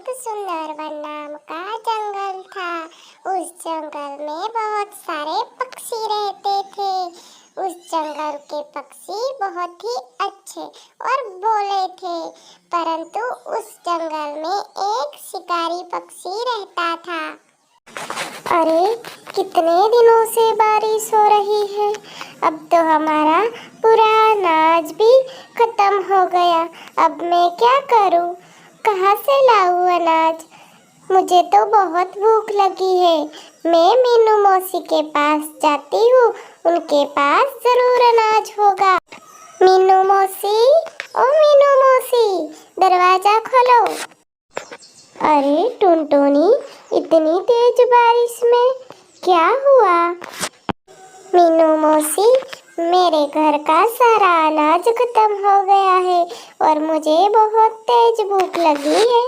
एक सुंदर वन नाम का जंगल था। उस जंगल में बहुत सारे पक्षी रहते थे। उस जंगल के पक्षी बहुत ही अच्छे और भोले थे, परंतु उस जंगल में एक शिकारी पक्षी रहता था। अरे, कितने दिनों से बारिश हो रही है। अब तो हमारा पूरा अनाज भी खत्म हो गया। अब मैं क्या करूं? कहाँ से लाऊं अनाज? मुझे तो बहुत भूख लगी है। मैं मीनू मौसी के पास जाती हूँ, उनके पास जरूर अनाज होगा। मीनू मौसी, ओ मीनू मौसी, दरवाजा खोलो। अरे टुनटुनी, इतनी तेज बारिश में क्या हुआ? मीनू मौसी, मेरे घर का सारा अनाज खत्म हो गया है और मुझे बहुत तेज भूख लगी है।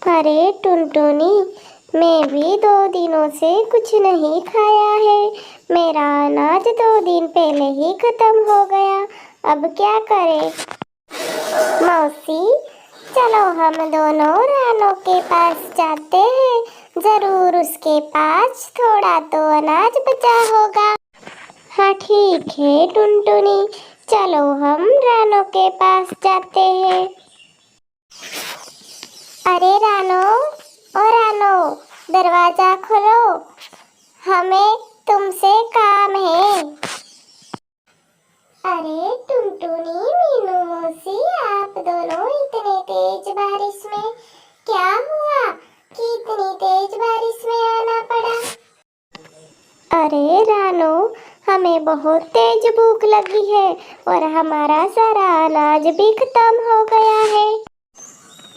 अरे टुनटुनी, मैं भी 2 दिनों से कुछ नहीं खाया है। मेरा अनाज 2 दिन पहले ही खत्म हो गया। अब क्या करें? मौसी, चलो हम दोनों रानो के पास जाते हैं। जरूर उसके पास थोड़ा तो अनाज बचा होगा। हाँ ठीक है टुनटुनी, चलो हम रानो के पास जाते हैं। अरे रानो, ओ रानो, दरवाजा खोलो, हमें तुमसे काम है। अरे टुनटुनी, मीनू मौसी, आप दोनों इतने तेज बारिश में क्या हुआ कि इतनी तेज बारिश में आना पड़ा? अरे रानो, हमें बहुत तेज भूख लगी है और हमारा सारा अनाज भी खत्म हो गया है।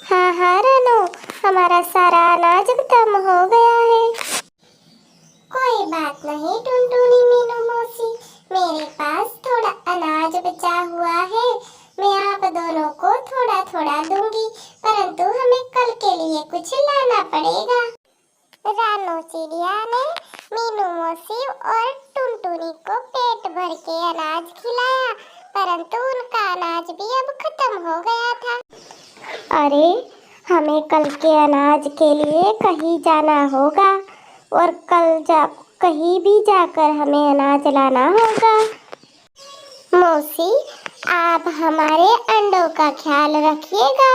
हाँ हाँ रानो, हमारा सारा अनाज खत्म हो गया है। कोई बात नहीं टुनटुनी, मीनू मौसी, मेरे पास थोड़ा अनाज बचा हुआ है। मैं आप दोनों को थोड़ा थोड़ा दूंगी, परंतु हमें कल के लिए कुछ लाना पड़ेगा। रानो चिड़िया ने मीनू मौसी और टुनटुनी को पेट भर के अनाज खिलाया, परंतु उनका अनाज भी अब खत्म हो गया था। अरे, हमें कल के अनाज के लिए कहीं जाना होगा और कहीं भी जाकर हमें अनाज लाना होगा। मौसी, आप हमारे अंडों का ख्याल रखिएगा।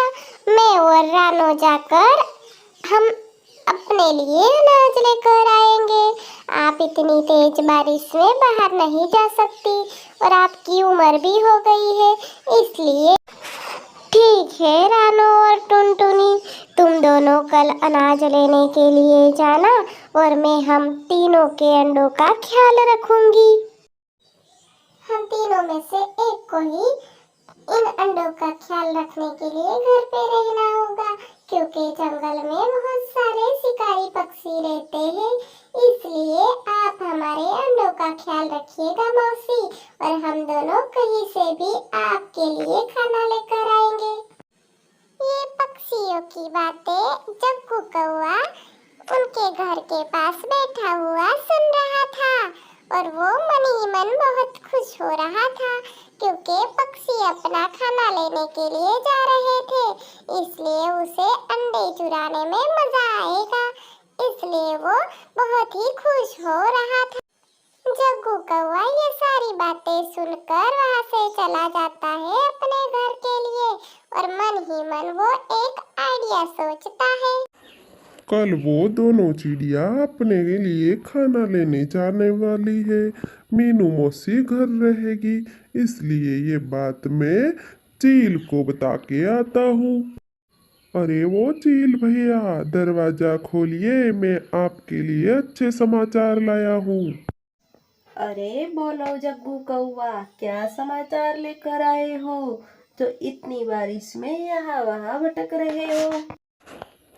मैं और रानो जाकर हम अपने लिए अनाज लेकर आएंगे। आप इतनी तेज बारिश में बाहर नहीं जा सकती और आपकी उम्र भी हो गई है, इसलिए ठीक है रानो और टुनटुनी, तुम दोनों कल अनाज लेने के लिए जाना और मैं हम तीनों के अंडों का ख्याल रखूंगी। हम तीनों में से एक को ही इन अंडों का ख्याल रखने के लिए घर पे रहना होगा, क्योंकि जंगल में बहुत सारे शिकारी पक्षी रहते हैं। इसलिए आप हमारे अंडों का ख्याल रखिएगा मौसी, और हम दोनों कहीं से भी आपके लिए खाना लेकर आएंगे। ये पक्षियों की बातें जग्गू कौआ उनके घर के पास बैठा हुआ सुन रहा था और वो मन ही मन बहुत खुश हो रहा था, क्योंकि पक्षी अपना खाना लेने के लिए जा रहे थे, इसलिए उसे अंडे चुराने में मजा आएगा, इसलिए वो बहुत ही खुश हो रहा था। जग्गू कौआ ये सारी बातें सुनकर वहाँ से चला जाता है अपने घर के लिए और मन ही मन वो एक आइडिया सोचता है। कल वो दोनों चिड़िया अपने लिए खाना लेने जाने वाली है। मीनू मौसी घर रहेगी, इसलिए ये बात मैं चील को बता के आता हूँ। अरे वो चील भैया, दरवाजा खोलिए, मैं आपके लिए अच्छे समाचार लाया हूँ। अरे बोलो जग्गू कौआ, क्या समाचार लेकर आए हो जो इतनी बारिश में यहाँ वहाँ भटक रहे हो?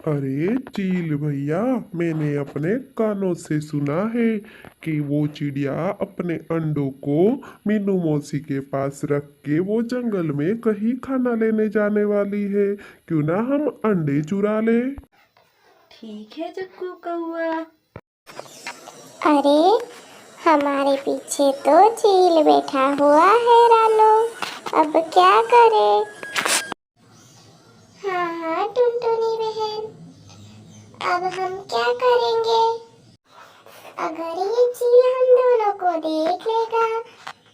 अरे चील भैया, मैंने अपने कानों से सुना है कि वो चिड़िया अपने अंडों को मीनू मौसी के पास रख के वो जंगल में कहीं खाना लेने जाने वाली है। क्यों ना हम अंडे चुरा ले? ठीक है जग्गू कौआ। अरे, हमारे पीछे तो चील बैठा हुआ है रानो, अब क्या करें? हाँ हाँ टुनटुनी बहन, अब हम क्या करेंगे? अगर ये चील हम दोनों को देख लेगा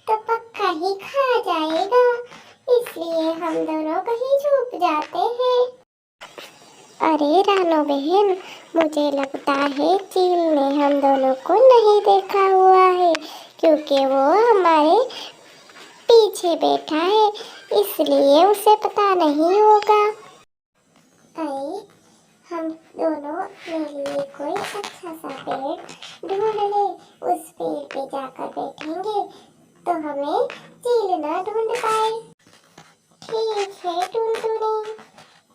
तो पक्का ही खा जाएगा, इसलिए हम दोनों कहीं छुप जाते हैं। अरे रानो बहन, मुझे लगता है चील ने हम दोनों को नहीं देखा हुआ है, क्योंकि वो हमारे पीछे बैठा है, इसलिए उसे पता नहीं होगा। अरे हम दोनों अपने लिए कोई अच्छा सा पेड़ ढूंढ ले, उस पेड़ पे जाकर बैठेंगे तो हमें चील ना ढूंढ पाए। ठीक है टुनटुनी,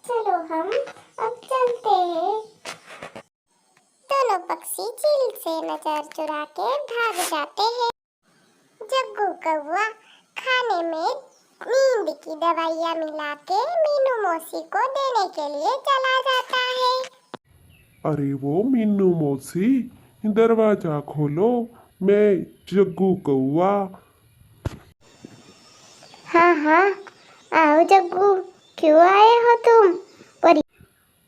चलो हम अब चलते हैं। दोनों पक्षी चील से नजर चुरा के भाग जाते हैं। जग्गू कौवा खाने में नींद की दवाइयाँ मिला के मीनू मौसी को देने के लिए चला जाता है। अरे वो मीनू मौसी, दरवाजा खोलो, मैं जग्गू कौवा। हाँ हाँ, आओ जग्गू, क्यों आए हो तुम?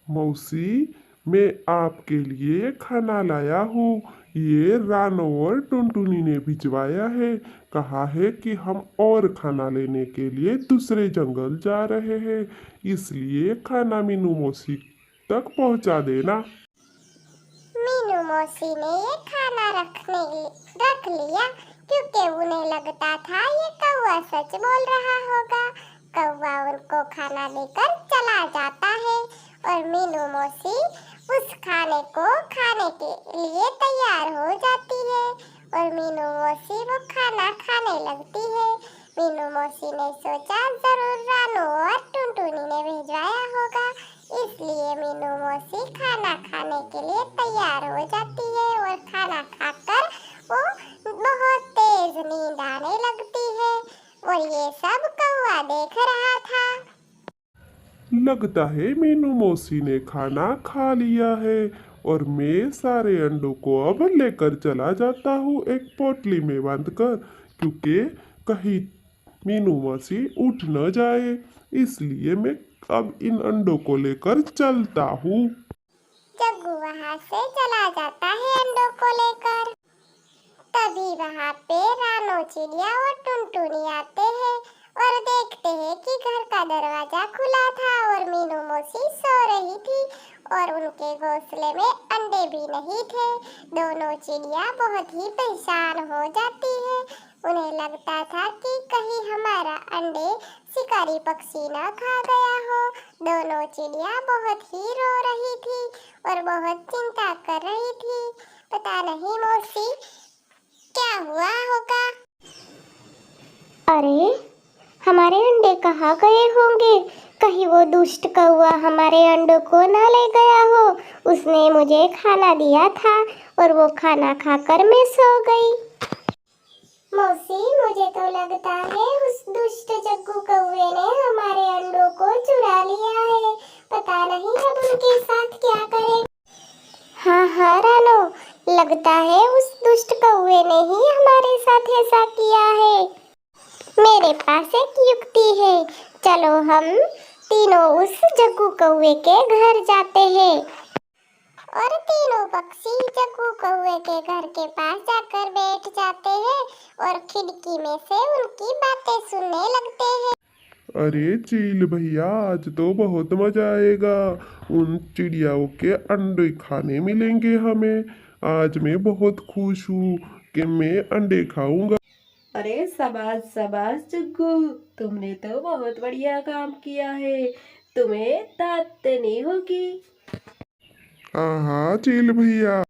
मौसी, मैं आपके लिए खाना लाया हूँ। ये रानो और टुनटुनी ने भिजवाया है। कहा है कि हम और खाना लेने के लिए दूसरे जंगल जा रहे हैं, इसलिए खाना मीनू मौसी तक पहुँचा देना। मीनू मौसी ने ये खाना रख लिया, क्योंकि उन्हें लगता था ये कौवा सच बोल रहा होगा। कौवा उनको खाना देकर चला जाता है और मीनू मौसी उस खाने को खाने के लिए तैयार हो जाती है और मीनू मौसी वो खाना खाने लगती है। मीनू मौसी ने सोचा जरूर रानू और टुनटुनी ने भिजवाया होगा, इसलिए मीनू मौसी खाना खाने के लिए तैयार हो जाती है और खाना खाकर वो बहुत तेज नींद आने लगती है और ये सब कौवा देख रहा था। लगता है मीनू मौसी ने खाना खा लिया है और मैं सारे अंडों को अब लेकर चला जाता हूँ एक पोटली में बांधकर, क्योंकि कहीं मीनू मौसी उठ न जाए, इसलिए मैं अब इन अंडों को लेकर चलता हूँ। जग्गू वहाँ से चला जाता है अंडों को लेकर। तभी वहाँ पे रानो चिड़िया और टुनटुनी आते हैं और देखते हैं कि घर का दरवाजा खुला था और मीनू मौसी सो रही थी और उनके घोंसले में अंडे भी नहीं थे। दोनों चिड़िया बहुत ही परेशान हो जाती है। उन्हें लगता था कि कहीं हमारा अंडे शिकारी पक्षी ना खा गया हो। दोनों चिड़िया बहुत ही रो रही थी और बहुत चिंता कर रही थी। पता नहीं मौसी क्या हुआ होगा। अरे हमारे अंडे कहाँ गए होंगे? कहीं वो दुष्ट कौवा हमारे अंडों को ना ले गया हो। उसने मुझे खाना दिया था और वो खाना खाकर मैं सो गई। मौसी, मुझे तो लगता है उस दुष्ट जग्गू कौवे ने हमारे अंडों को चुरा लिया है। पता नहीं अब उनके साथ क्या करें। हाँ हाँ रानो, लगता है उस दुष्ट कौवे ने ही हमारे साथ ऐसा किया है। मेरे पास एक युक्ति है, चलो हम तीनों उस जग्गू कौवे के घर जाते हैं। और तीनों पक्षी जग्गू कौवे के घर के पास जाकर बैठ जाते हैं और खिड़की में से उनकी बातें सुनने लगते हैं। अरे चील भैया, आज तो बहुत मजा आएगा। उन चिड़ियाओं के अंडे खाने मिलेंगे हमें। आज मैं बहुत खुश हूँ कि मैं अंडे खाऊंगा। अरे शाबाश शाबाश जग्गू, तुमने तो बहुत बढ़िया काम किया है। तुम्हें दांत देनी होगी। हाँ हाँ चील भैया।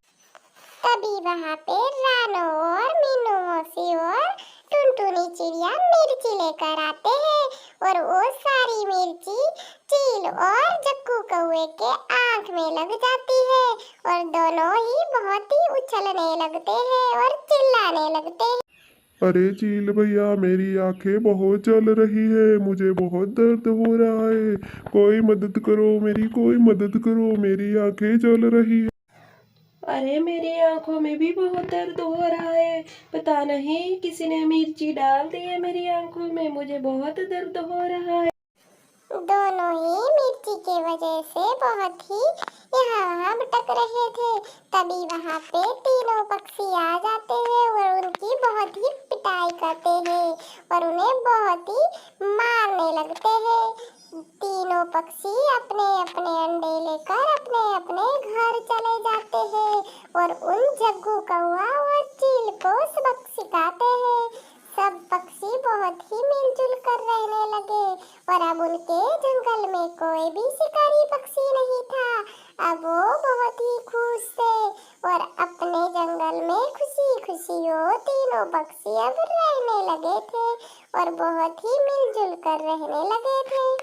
तभी वहाँ पे रानो और मीनू मौसी और टुनटुनी चिड़िया मिर्ची लेकर आते हैं और वो सारी मिर्ची चील और जग्गू कौवे के आँख में लग जाती है और दोनों ही बहुत ही उछलने लगते हैं और चिल्लाने लगते हैं। अरे चील भैया, मेरी आंखें बहुत जल रही है, मुझे बहुत दर्द हो रहा है। कोई मदद करो मेरी, कोई मदद करो, मेरी आंखें जल रही है। अरे मेरी आंखों में भी बहुत दर्द हो रहा है। पता नहीं किसी ने मिर्ची डाल दी है मेरी आंखों में, मुझे बहुत दर्द हो रहा है। दोनों ही मिर्ची की वजह से बहुत ही यहाँ वहाँ भटक भटक रहे थे, तभी वहाँ पे तीनों पक्षी आ जाते हैं और उनकी बहुत ही पिटाई करते हैं और उन्हें बहुत ही मारने लगते हैं। तीनों पक्षी अपने अपने अंडे लेकर अपने अपने घर चले जाते हैं और उन जग्गू कौवा और चील को सबक सिखाते हैं। सब पक्षी बहुत ही मिलजुल कर रहने लगे और अब उनके जंगल में कोई भी शिकारी पक्षी नहीं था। अब वो बहुत ही खुश थे और अपने जंगल में खुशी खुशी वो तीनों पक्षी अब रहने लगे थे और बहुत ही मिलजुल कर रहने लगे थे।